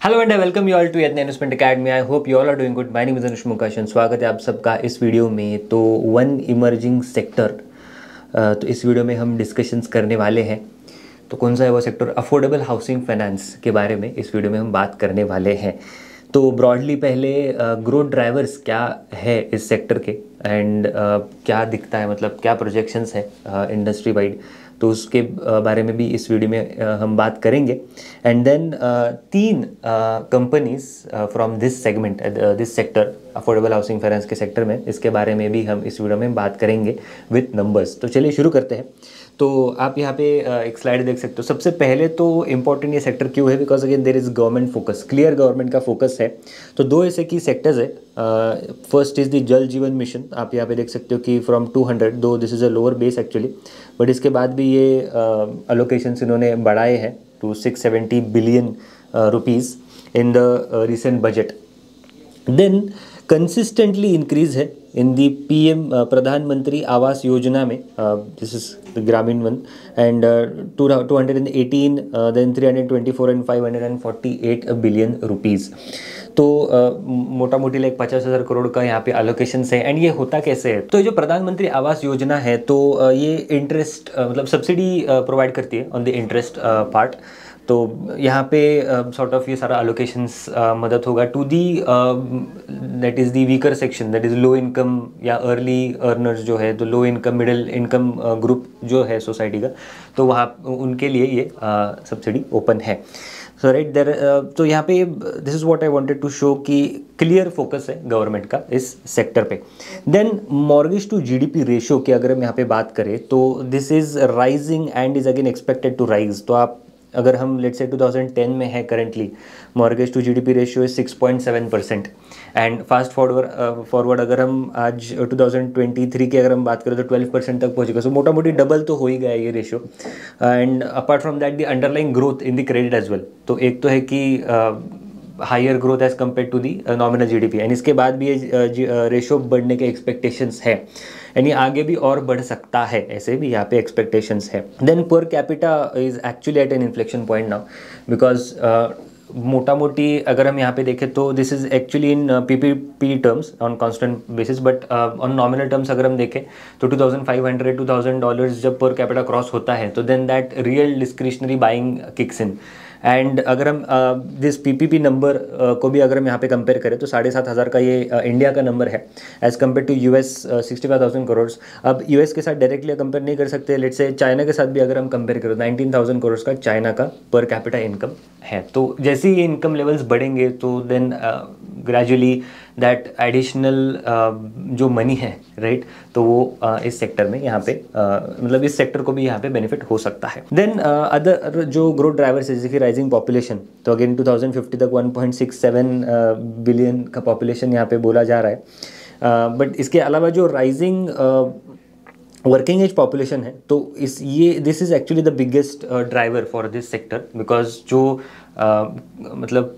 Hello and I welcome you all to Yatna investment academy. I hope you all are doing good. My name is Anush Mukashan. स्वागत है आप सबका इस video में। तो वन इमर्जिंग सेक्टर, तो इस वीडियो में हम डिस्कशंस करने वाले हैं। तो कौन सा है वो सेक्टर? अफोर्डेबल हाउसिंग फाइनेंस के बारे में इस वीडियो में हम बात करने वाले हैं। तो ब्रॉडली पहले ग्रोथ ड्राइवर्स क्या है इस सेक्टर के एंड क्या दिखता है, मतलब क्या प्रोजेक्शंस है इंडस्ट्री वाइड, तो उसके बारे में भी इस वीडियो में हम बात करेंगे। एंड देन तीन companies from this segment, this sector, affordable housing finance के सेक्टर में, इसके बारे में भी हम इस वीडियो में बात करेंगे विथ नंबर्स। तो चलिए शुरू करते हैं। तो आप यहाँ पे एक स्लाइड देख सकते हो। सबसे पहले तो इम्पोर्टेंट ये सेक्टर क्यों है? Because again there is government focus, clear government का फोकस है। तो दो ऐसे की सेक्टर्स है। फर्स्ट इज़ द जल जीवन मिशन। आप यहाँ पे देख सकते हो कि from 200, though this is a lower base actually, but इसके बाद भी ये अलोकेशंस इन्होंने बढ़ाए हैं to 670 billion rupees in the recent budget. Then consistently increase है in the PM Pradhan Mantri Awas Yojana में, this is Gramin one, and 218, then 324 and 548 billion rupees. तो मोटा मोटी लाइक 50,000 करोड़ का यहाँ पे अलोकेशन है। एंड ये होता कैसे है? तो ये जो प्रधानमंत्री आवास योजना है, तो ये इंटरेस्ट मतलब सब्सिडी प्रोवाइड करती है ऑन द इंटरेस्ट पार्ट। तो यहाँ पे सॉर्ट ऑफ ये सारा अलोकेशंस मदद होगा to the that is the weaker section, that is low income या अर्ली अर्नर्स जो है, तो low income middle income group जो है सोसाइटी का, तो वहाँ उनके लिए ये सब्सिडी ओपन है। सो राइट देर, तो यहाँ पे this is what I wanted to show कि क्लियर फोकस है गवर्नमेंट का इस सेक्टर पे। Then mortgage to GDP ratio की अगर हम यहाँ पे बात करें, तो this is rising and is again expected to rise. तो आप अगर हम लेट्स से 2010 में है currently, mortgage to GDP ratio is 6.7%। And fast forward अगर हम आज 2023 की अगर हम बात करें तो 12% तक पहुंचेगा। सो मोटा मोटी डबल तो हो ही गया ये ratio. And apart from that the underlying growth in the credit as well. तो एक तो है कि higher growth as compared to the nominal GDP, and इसके बाद भी ये रेशियो बढ़ने के एक्सपेक्टेशंस है, यानी आगे भी और बढ़ सकता है, ऐसे भी यहाँ पे एक्सपेक्टेशंस है। Then per capita is actually at an inflection point now, because मोटा मोटी अगर हम यहाँ पे देखें तो this is actually in PPP terms on constant basis, but on nominal terms अगर हम देखें तो $2,500 $2,000 जब पर कैपिटा क्रॉस होता है, तो then that real discretionary buying kicks in. And अगर हम दिस पीपीपी नंबर को भी अगर हम यहाँ पे कंपेयर करें तो 7,500 का ये इंडिया का नंबर है as compared to US 65,000 crore. अब यूएस के साथ डायरेक्टली कंपेयर नहीं कर सकते, लेट्स से चाइना के साथ भी अगर हम कंपेयर करें, 19,000 करोड़ का चाइना का पर कैपिटा इनकम है। तो जैसे ये इनकम लेवल्स बढ़ेंगे तो देन ग्रेजुअली दैट एडिशनल जो मनी है, राइट, तो वो इस सेक्टर में यहाँ पे मतलब इस सेक्टर को भी यहाँ पे बेनिफिट हो सकता है। देन अदर जो ग्रोथ ड्राइवर्स है, जैसे कि राइजिंग पॉपुलेशन, तो अगेन 2050 तक 1.67 बिलियन का पॉपुलेशन यहाँ पे बोला जा रहा है। बट इसके अलावा जो राइजिंग वर्किंग एज पॉपुलेशन है, तो this is actually the biggest driver for this sector, because जो मतलब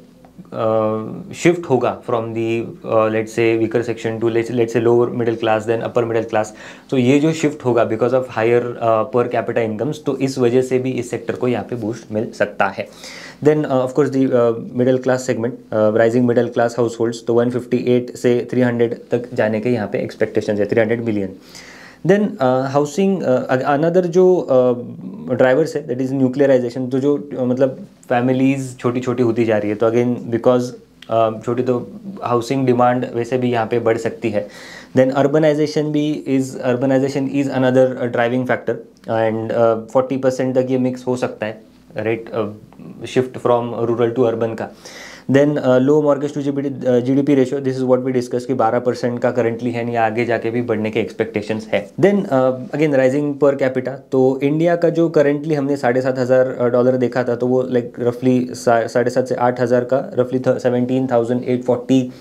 शिफ्ट होगा from the let's say weaker section to let's say lower middle class then upper middle class, तो ये जो shift होगा because of higher per capita incomes, तो इस वजह से भी इस सेक्टर को यहाँ पे बूस्ट मिल सकता है। Then of course the middle class segment, rising middle class households, तो 158 से 300 तक जाने के यहाँ पे एक्सपेक्टेशन है, 300 बिलियन। देन हाउसिंग अनदर जो ड्राइवर्स है, दैट इज़ न्यूक्लियराइजेशन। तो जो मतलब फैमिलीज़ छोटी छोटी होती जा रही है, तो अगेन बिकॉज छोटी, तो हाउसिंग डिमांड वैसे भी यहाँ पे बढ़ सकती है। Then urbanisation is another driving factor, and 40% तक ये मिक्स हो सकता है, right, shift from rural to urban का। Then low mortgage to GDP ratio, this is what we discuss कि 12% का करंटली है, नहीं आगे जाके भी बढ़ने के एक्सपेक्टेशंस है। Then again rising per capita, तो इंडिया का जो करंटली हमने $7,500 देखा था, तो वो लाइक रफली 7,500 से 8,000 का रफली $17,840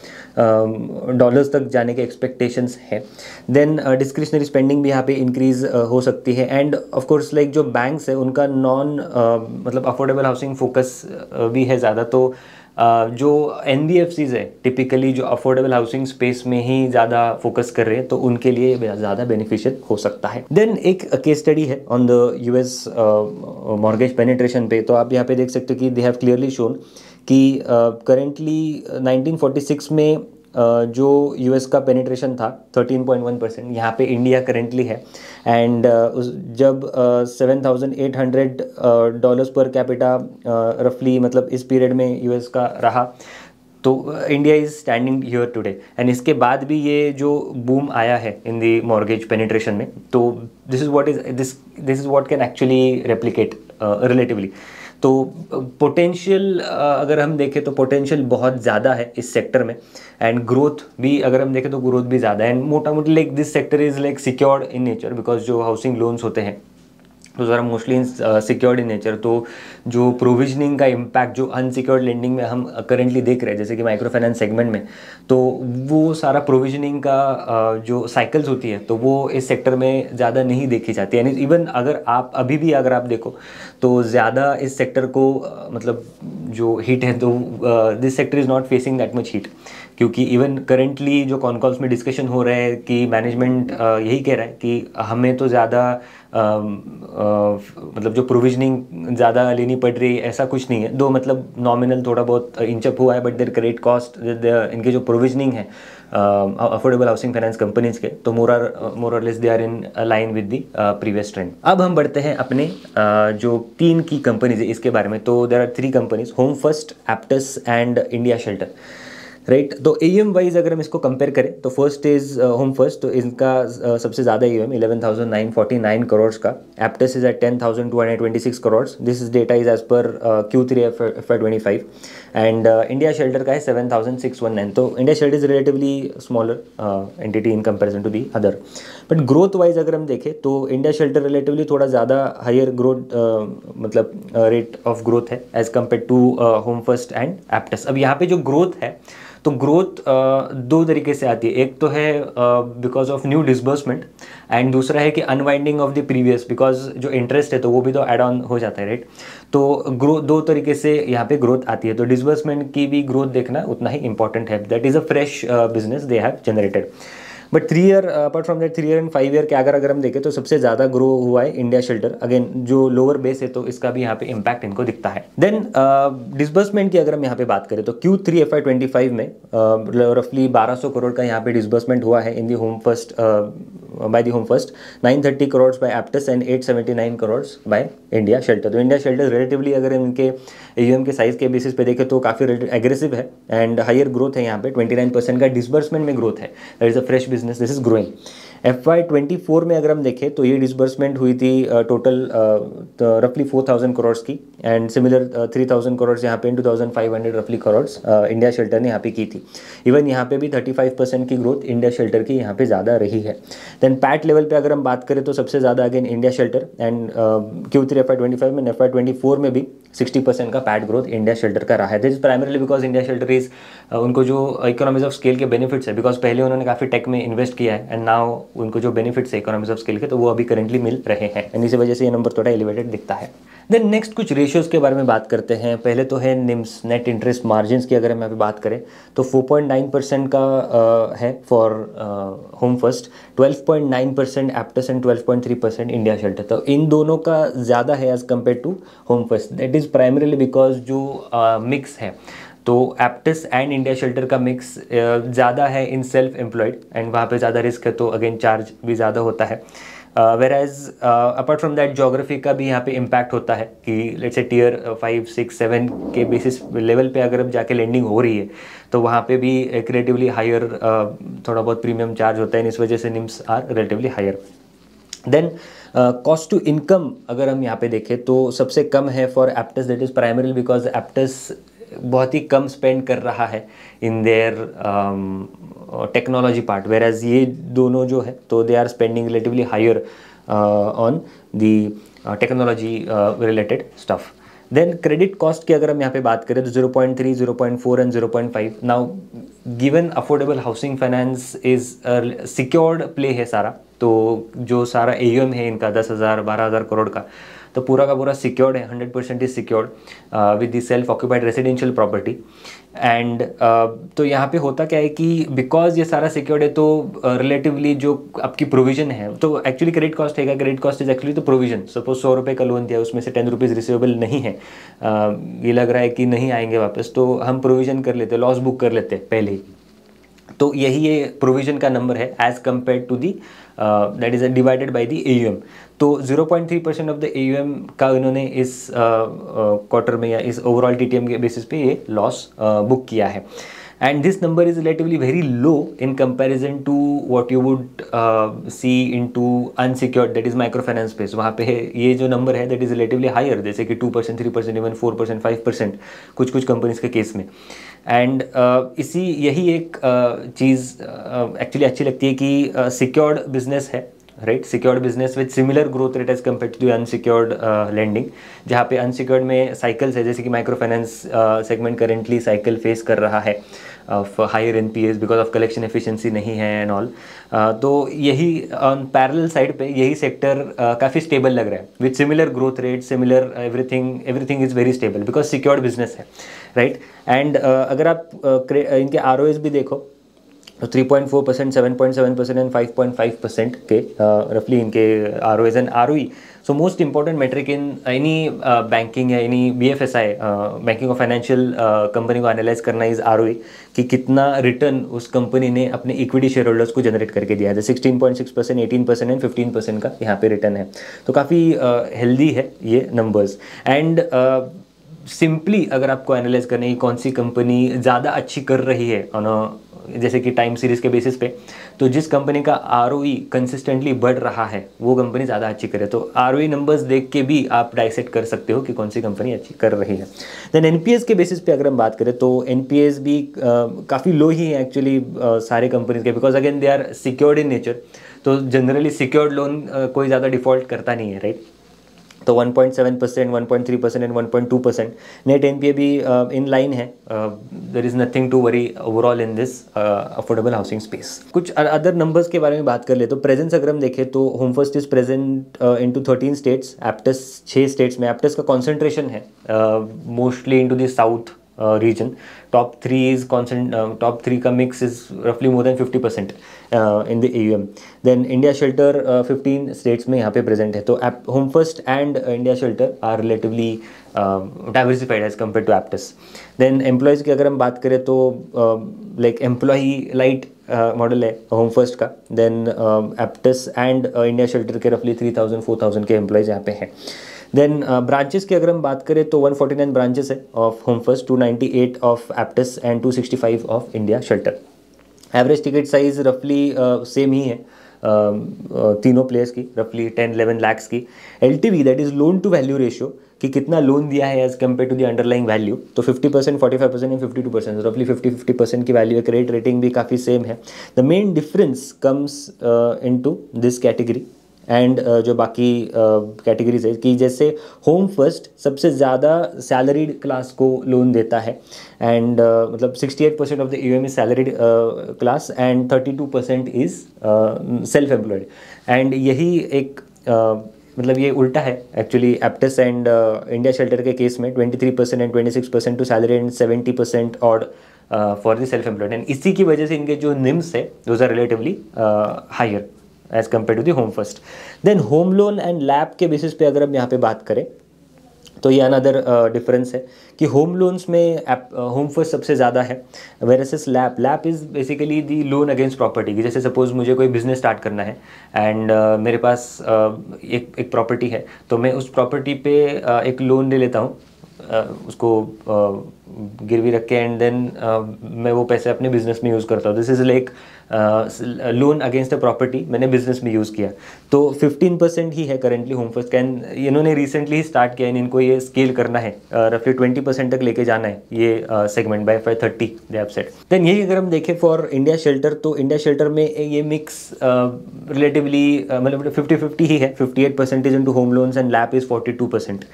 डॉलर्स तक जाने के एक्सपेक्टेशंस है। देन डिस्क्रिशनरी स्पेंडिंग भी यहाँ पे इंक्रीज हो सकती है। एंड ऑफ कोर्स लाइक जो बैंक्स है उनका नॉन मतलब अफोर्डेबल हाउसिंग फोकस भी है ज़्यादा, तो जो NBFCs है टिपिकली जो अफोर्डेबल हाउसिंग स्पेस में ही ज़्यादा फोकस कर रहे हैं, तो उनके लिए ज़्यादा बेनिफिशियल हो सकता है। देन एक केस स्टडी है on the US mortgage penetration पे, तो आप यहाँ पे देख सकते हो कि दे हैव क्लियरली शोन कि करेंटली 1946 में जो यूएस का पेनिट्रेशन था 13.1%, यहाँ पे इंडिया करेंटली है। एंड जब $7,800 पर कैपिटा रफली मतलब इस पीरियड में यूएस का रहा, तो India is standing here today. And इसके बाद भी ये जो बूम आया है इन दी मॉर्गेज पेनिट्रेशन में, तो this is what can actually replicate relatively. तो पोटेंशियल अगर हम देखें तो पोटेंशियल बहुत ज़्यादा है इस सेक्टर में। एंड ग्रोथ भी अगर हम देखें तो ग्रोथ भी ज़्यादा है। एंड मोटा मोटी like this sector is like secured in nature, because जो हाउसिंग लोन्स होते हैं तो ज़रा मोस्टली सिक्योर्ड इन नेचर। तो जो प्रोविजनिंग का इम्पैक्ट जो अनसिक्योर्ड लेंडिंग में हम करेंटली देख रहे हैं, जैसे कि माइक्रो फाइनेंस सेगमेंट में, तो वो सारा प्रोविजनिंग का जो साइकिल्स होती है तो वो इस सेक्टर में ज़्यादा नहीं देखी जाती है। इवन अगर आप अभी भी अगर आप देखो तो ज़्यादा इस सेक्टर को मतलब जो हीट है, तो this sector is not facing that much heat, क्योंकि इवन करेंटली जो कॉन्कॉल्स में डिस्कशन हो रहा है कि मैनेजमेंट यही कह रहा है कि हमें तो ज़्यादा मतलब जो प्रोविजनिंग ज़्यादा लेनी पड़ रही है ऐसा कुछ नहीं है। दो मतलब नॉमिनल थोड़ा बहुत इंचअप हुआ है, बट देयर क्रेडिट कॉस्ट इनके जो प्रोविजनिंग है अफोर्डेबल हाउसिंग फाइनेंस कंपनीज के, तो मोर और less they are in line with the previous trend. अब हम बढ़ते हैं अपने जो 3 की कंपनीज है इसके बारे में। तो there are 3 companies, Home First, Aptus and India Shelter, right. तो AUM वाइज अगर हम इसको कंपेयर करें तो फर्स्ट इज होम फर्स्ट, तो इनका सबसे ज़्यादा AUM 11,949 करोड़ का। Aptus is at 10,226 crore. This is data is as per Q3 FY25। And India shelter का है 7,619। तो India Shelter is relatively smaller entity in comparison to the other. But growth wise अगर हम देखें तो इंडिया शेल्टर रिलेटिवली थोड़ा ज़्यादा हायर ग्रोथ मतलब रेट ऑफ ग्रोथ है as compared to Home First and Aptus. अब यहाँ पे जो ग्रोथ है तो ग्रोथ 2 तरीके से आती है। एक तो है because of new disbursement, and दूसरा है कि unwinding of the previous, because जो इंटरेस्ट है तो वो भी तो एड ऑन हो जाता है, राइट। तो ग्रोथ 2 तरीके से यहाँ पे ग्रोथ आती है। तो डिसबर्समेंट की भी ग्रोथ देखना उतना ही इंपॉर्टेंट है। That is a fresh business they have generated. But 3 year apart from that 3 year and 5 year के अगर हम देखें तो सबसे ज़्यादा ग्रो हुआ है इंडिया शेल्टर। अगेन जो लोअर बेस है तो इसका भी यहाँ पे इम्पैक्ट इनको दिखता है। देन डिसबर्समेंट की अगर हम यहाँ पे बात करें तो Q3 FY25 में रफली 1200 करोड़ का यहाँ पे डिसबर्समेंट हुआ है in the home first by the home first, 930 करोड़ बाय एप्टस एंड 879 करोड़ बाय इंडिया शेल्टर। तो इंडिया शेल्टर रिलेटिवली अगर इनके AUM के साइज के बेसिस पे देखें तो काफ़ी एग्रेसिव है एंड हायर ग्रोथ है। यहाँ पे 29% का डिसबर्समेंट में ग्रोथ है। That is a fresh business, this is growing. FY24 में अगर हम देखें तो ये डिसबर्समेंट हुई थी टोटल रफली 4,000 करोड़ की, एंड सिमिलर 3,000 करोड़ यहाँ पे 2,500 रफली करोड़ इंडिया शेल्टर ने यहाँ पे की थी। इवन यहाँ पे भी 35% की ग्रोथ इंडिया शेल्टर की यहाँ पे ज़्यादा रही है। देन पैट लेवल पे अगर हम बात करें तो सबसे ज़्यादा again India shelter, and Q3 FY25 में FY24 में भी 60% का पैट ग्रोथ इंडिया शेल्टर का रहा है। This is primarily because India Shelter is उनको जो इकोनॉमीज ऑफ स्केल के बेनिफिट्स है, बिकॉज पहले उन्होंने काफ़ी टेक में इन्वेस्ट किया है एंड नाउ उनको जो बेनिफिट्स है इकोनॉमीज ऑफ स्केल के तो वो अभी करेंटली मिल रहे हैं, एंड इसी वजह से ये नंबर थोड़ा एलिवेटेड दिखता है। देन नेक्स्ट कुछ रेशियोज के बारे में बात करते हैं। पहले तो है निम्स, नेट इंटरेस्ट मार्जिन की अगर हम यहाँ पे बात करें तो 4.9% का है for Home First, 12.9% Aptus and 12.3% India shelter. तो इन दोनों का ज़्यादा है as compared to Home First. That is primarily because जो मिक्स है तो एप्टस एंड इंडिया शेल्टर का मिक्स ज़्यादा है इन सेल्फ एम्प्लॉयड, एंड वहाँ पे ज़्यादा रिस्क है तो अगेन चार्ज भी ज़्यादा होता है। वेराज अपार्ट फ्रॉम दैट ज्योग्राफी का भी यहाँ पे इम्पैक्ट होता है कि लेट्स से टियर 5, 6, 7 के बेसिस लेवल पे अगर अब जाके लेंडिंग हो रही है तो वहाँ पे भी एक रिलेटिवली हायर थोड़ा बहुत प्रीमियम चार्ज होता है, इस वजह से NIMs are relatively higher. Then cost to income अगर हम यहाँ पे देखें तो सबसे कम है for Aptus. That is primarily because Aptus बहुत ही कम स्पेंड कर रहा है in their technology part, whereas ये दोनों जो है तो they are spending relatively higher on the technology related stuff. Then credit cost की अगर हम यहाँ पे बात करें तो 0.3, 0.4 and 0.5। Now given affordable housing finance is secured play है सारा, तो जो सारा AUM है इनका 10,000 12,000 करोड़ का, तो पूरा का पूरा सिक्योर्ड है, 100% is secured with the self occupied residential property. And तो यहाँ पे होता क्या है कि बिकॉज ये सारा सिक्योर्ड है तो रिलेटिवली जो आपकी प्रोविजन है, तो एक्चुअली क्रेडिट कॉस्ट है, क्रेडिट कॉस्ट इज एक्चुअली तो प्रोविजन। सपोज 100 रुपये का लोन दिया, उसमें से 10 रुपीज़ रिसीवेबल नहीं है, ये लग रहा है कि नहीं आएंगे वापस, तो हम प्रोविजन कर लेते, लॉस बुक कर लेते पहले ही। तो यही ये प्रोविजन का नंबर है as compared to the that is divided by the AUM। तो 0.3% ऑफ द AUM का इन्होंने इस क्वार्टर में या इस ओवरऑल TTM के बेसिस पे ये लॉस बुक किया है। And this number is relatively very low in comparison to what you would see into unsecured that is micro finance space. वहाँ पे ये जो नंबर है दैट इज रिलेटिवली हायर, जैसे कि 2%, 3%, इवन 4%, 5% कुछ कुछ कंपनीज के केस में। एंड यही एक चीज़ एक्चुअली अच्छी लगती है कि सिक्योर्ड बिजनेस है, right, secured business with similar growth rate as compared to the unsecured lending, जहाँ पे अनसिक्योर्ड में साइकिल्स है, जैसे कि micro finance segment currently cycle face कर रहा है of higher NPAs because of collection efficiency नहीं है एंड ऑल। तो यही ऑन पैरेलल साइड पे यही सेक्टर काफ़ी स्टेबल लग रहा है with similar growth rate, similar everything is very stable because secured business है, राइट। एंड अगर आप इनके ROAs भी देखो तो 3.4%, 7.7% एंड 5.5% के रफली इनके ROAs and ROE। So most important metric in any banking या एनी BFSI बैंकिंग और फाइनेंशियल कंपनी को एनालाइज करना इज ROE, कि कितना रिटर्न उस कंपनी ने अपने इक्विटी शेयर होल्डर्स को जनरेट करके दिया है। 16.6%, 18% एंड 15% का यहाँ पे रिटर्न है, तो काफ़ी हेल्दी है ये नंबर्स। एंड सिंपली अगर आपको एनालाइज करने की कौन सी कंपनी ज़्यादा अच्छी कर रही है ऑन जैसे कि टाइम सीरीज़ के बेसिस पे, तो जिस कंपनी का ROE कंसिस्टेंटली बढ़ रहा है वो कंपनी ज़्यादा अच्छी करे। तो ROE नंबर्स देख के भी आप डाइसेक्ट कर सकते हो कि कौन सी कंपनी अच्छी कर रही है। देन NPAs के बेसिस पे अगर हम बात करें तो NPAs भी काफ़ी लो ही है एक्चुअली सारे कंपनीज के, because again they are secured in nature. तो जनरली सिक्योर्ड लोन कोई ज़्यादा डिफॉल्ट करता नहीं है, राइट। तो 1.7%, 1.3% एंड 1.2% नेट NPA भी इन लाइन है। There is nothing to worry overall in this affordable housing space. कुछ अदर नंबर्स के बारे में बात कर ले तो प्रेजेंस अगर हम देखें तो Home first is present into 13 states, Aptus 6 states में। एप्टस का कॉन्सेंट्रेशन है mostly into the south region. Top 3 का mix is roughly more than 50% in the AUM. Then India Shelter 15 states में यहाँ पे present है। तो Home First and India Shelter are relatively diversified as compared to Aptus. Then employees की अगर हम बात करें तो like employee light मॉडल है होम फर्स्ट का। Then Aptus and India Shelter के roughly 3,000 4,000 के एम्प्लॉयज़ यहाँ पे हैं। देन ब्रांचेस की अगर हम बात करें तो 149 ब्रांचेस है of Home First, 298 of Aptus and 265 of India Shelter. Average ticket size रफली सेम ही है तीनों प्लेयर्स की, रफली 10-11 लाख्स की। LTV that is loan to value ratio, कि कितना लोन दिया है as compared to the underlying value, तो 50%, 45% एंड 52%, रफली 50% की वैल्यू है। क्रेडिट रेटिंग भी काफ़ी सेम है। The main difference comes into this category and जो बाकी कैटेगरीज है, कि जैसे होम फर्स्ट सबसे ज़्यादा सैलरीड क्लास को लोन देता है एंड मतलब 68% of the AUM is salaried class and 32% is self employed. And यही एक मतलब ये उल्टा है actually Aptus and India Shelter के केस में, 23% and 26% to salary and 70% odd for the self employed. And इसी की वजह से इनके जो निम्स है those are relatively higher as compared to the home First. Then home loan and LAP के बेसिस पे अगर हम यहाँ पे बात करें तो ये अनदर डिफरेंस है कि होम लोन्स में होम फर्स्ट सबसे ज़्यादा है, versus LAP is basically the loan against property की। जैसे सपोज मुझे कोई बिजनेस स्टार्ट करना है एंड मेरे पास एक प्रॉपर्टी है, तो मैं उस प्रॉपर्टी पे एक लोन ले लेता हूँ उसको गिरवी रख के, एंड देन मैं वो पैसे अपने बिजनेस में यूज़ करता हूँ। This is like loan against a property मैंने बिजनेस में यूज़ किया। तो 15% ही है करेंटली होम फर्स्ट कैन, इन्होंने रिसेंटली ही स्टार्ट किया है, इनको ये स्केल करना है, रफली 20% तक लेके जाना है ये segment by 530 they have set. Then यही अगर हम देखें फॉर इंडिया शेल्टर, तो इंडिया शेल्टर में ये मिक्स रिलेटिवली मतलब 50-50 ही है, 58% into home loans and LAP is 42%।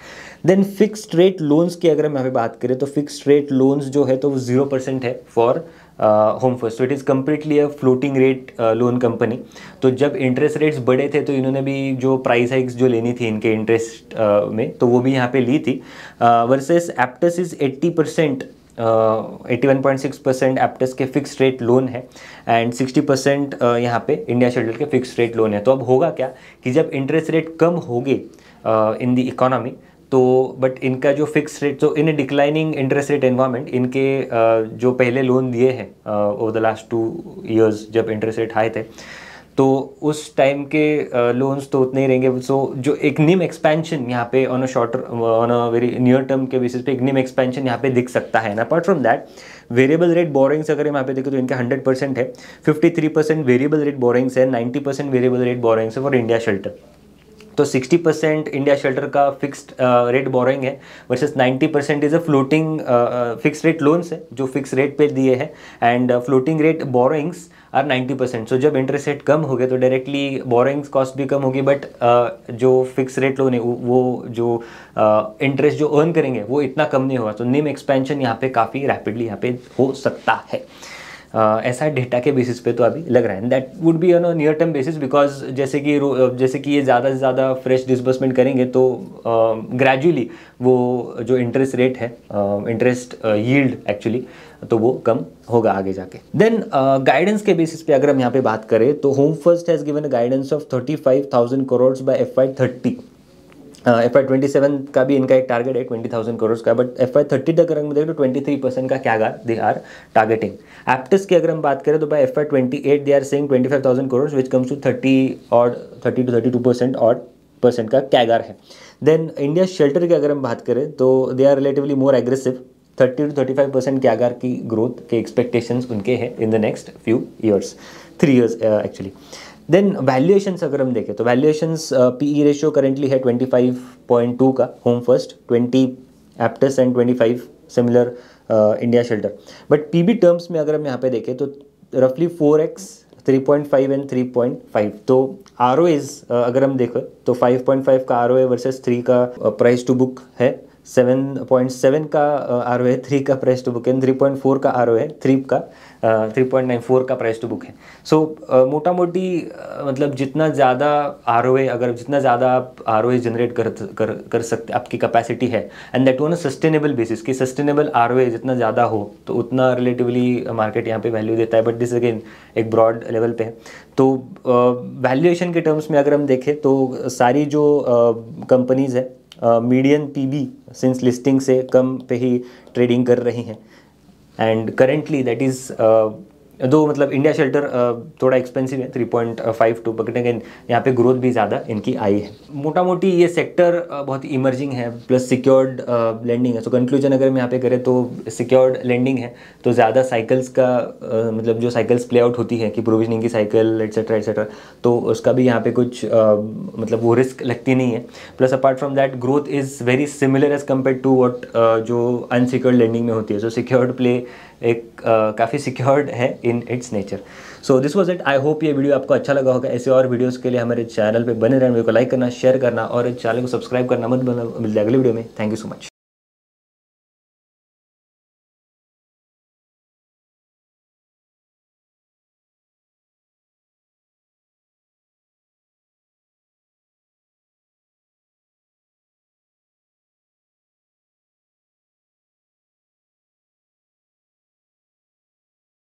Then fixed rate loans की अगर हम यहाँ पे बात करें तो फिक्स्ड रेट लोन्स जो है तो वो 0% है फॉर होम फर्स्ट। तो it is completely a floating rate loan company. तो जब इंटरेस्ट रेट्स बढ़े थे तो इन्होंने भी जो प्राइस हाइक्स जो लेनी थी इनके इंटरेस्ट में, तो वो भी यहाँ पे ली थी। वर्सेस एप्टस इज़ 80%, 81.6% एप्टस के फिक्स रेट लोन है एंड 60% यहाँ पे इंडिया शेल्टर के फिक्स रेट लोन है। तो अब होगा क्या कि जब इंटरेस्ट रेट कम होंगे इन द इकोनॉमी, तो बट इनका जो फिक्स रेट, तो इन ए डिक्लाइनिंग इंटरेस्ट रेट एनवायरनमेंट इनके जो पहले लोन दिए हैं ओवर द लास्ट 2 ईयर्स जब इंटरेस्ट रेट हाई थे, तो उस टाइम के लोन्स तो उतने ही रहेंगे। सो जो एक निम एक्सपेंशन यहाँ पे on a very near term के बेसिस पे एक निम एक्सपेंशन यहाँ पे दिख सकता है। Apart from that variable rate borings अगर हम यहाँ पे देखें तो इनका 100% है, 53% वेरिएबल रेट बोरिंग्स है, 90% वेरिएबल रेट बोरिंग्स है फॉर इंडिया शेल्टर। तो 60% इंडिया शेल्टर का फिक्स्ड रेट बोरिंग है versus 90% is a floating fix rate loans है जो फिक्स रेट पे दिए हैं and floating rate borrowings are 90%। So जब इंटरेस्ट रेट कम हो गए तो डायरेक्टली बोरिंग्स कॉस्ट भी कम होगी, बट जो फिक्स रेट लोन है वो जो इंटरेस्ट जो अर्न करेंगे वो इतना कम नहीं होगा। तो निम एक्सपेंशन यहाँ पे काफ़ी रैपिडली यहाँ पे हो सकता है। ऐसा डेटा के बेसिस पे तो अभी लग रहा है। That would be on a near term basis because जैसे कि ये ज़्यादा से ज़्यादा फ्रेश डिसबर्समेंट करेंगे तो ग्रेजुअली वो जो इंटरेस्ट रेट है, इंटरेस्ट यील्ड एक्चुअली, तो वो कम होगा आगे जाके। देन गाइडेंस के बेसिस पे अगर हम यहाँ पे बात करें तो Home First has given a guidance of 35,000 crore by FY30। FY27 का भी इनका एक टारगेट है 20,000 करोड़ का, बट FY30 तक अगर हम देखें तो 23% का क्या दे आर टारगेटिंग। एप्टस की अगर हम बात करें तो by FY28 they are saying 25,000 crore which comes to 30 to 32% percent का कैगर है। देन इंडिया शेल्टर की अगर हम बात करें तो they are relatively more aggressive, 30 to 35% CAGR की ग्रोथ के एक्सपेक्टेशंस उनके हैं in the next few years, 3 years actually. Then valuations अगर हम देखें तो वैल्यूएशंस PE रेशियो करेंटली है 25.2 का home first, 20 Aptus and 25 similar India shelter. But PB terms में अगर हम यहाँ पे देखें तो रफली 4x, 3.5 एंड 3.5। तो ROAs अगर हम देखें तो 5.5 का ROA वर्सेस 3 का प्राइस टू बुक है, 7.7 का ROA है, 3 का प्राइस टू बुक है, 3.4 का ROA है, 3.94 का प्राइस टू बुक है। सो मोटा मोटी मतलब जितना ज़्यादा ROA, अगर जितना ज़्यादा आप ROA जनरेट कर सकते, आपकी कैपेसिटी है and that on a sustainable basis, कि सस्टेनेबल ROA जितना ज़्यादा हो तो उतना रिलेटिवली मार्केट यहाँ पे वैल्यू देता है। बट दिस अगेन एक ब्रॉड लेवल पे है। तो वैल्यूएशन के टर्म्स में अगर हम देखें तो सारी जो कंपनीज़ है मीडियन PB सिंस लिस्टिंग से कम पे ही ट्रेडिंग कर रही हैं एंड करेंटली दैट इज़ दो मतलब इंडिया शेल्टर थोड़ा एक्सपेंसिव है 3.52, बट अगेन यहाँ पे ग्रोथ भी ज़्यादा इनकी आई है। मोटा मोटी ये सेक्टर बहुत ही इमर्जिंग है प्लस सिक्योर्ड लेंडिंग है। सो कंक्लूजन अगर हम यहाँ पे करें तो सिक्योर्ड लेंडिंग है तो ज़्यादा साइकिल्स का मतलब जो साइकिल्स प्ले आउट होती है कि प्रोविजनिंग की साइकिल एटसेट्रा, तो उसका भी यहाँ पे कुछ मतलब वो रिस्क लगती नहीं है। Plus apart from that growth is very similar as compared to what जो अनसिक्योर्ड लेंडिंग में होती है। सो सिक्योर्ड प्ले एक काफ़ी सिक्योर्ड है in its nature. So this was it. I hope ये वीडियो आपको अच्छा लगा होगा। ऐसे और वीडियोस के लिए हमारे चैनल पे बने रहना, वीडियो को लाइक करना, शेयर करना और चैनल को सब्सक्राइब करना मत भूलना। मिलते हैं अगले वीडियो में। Thank you so much.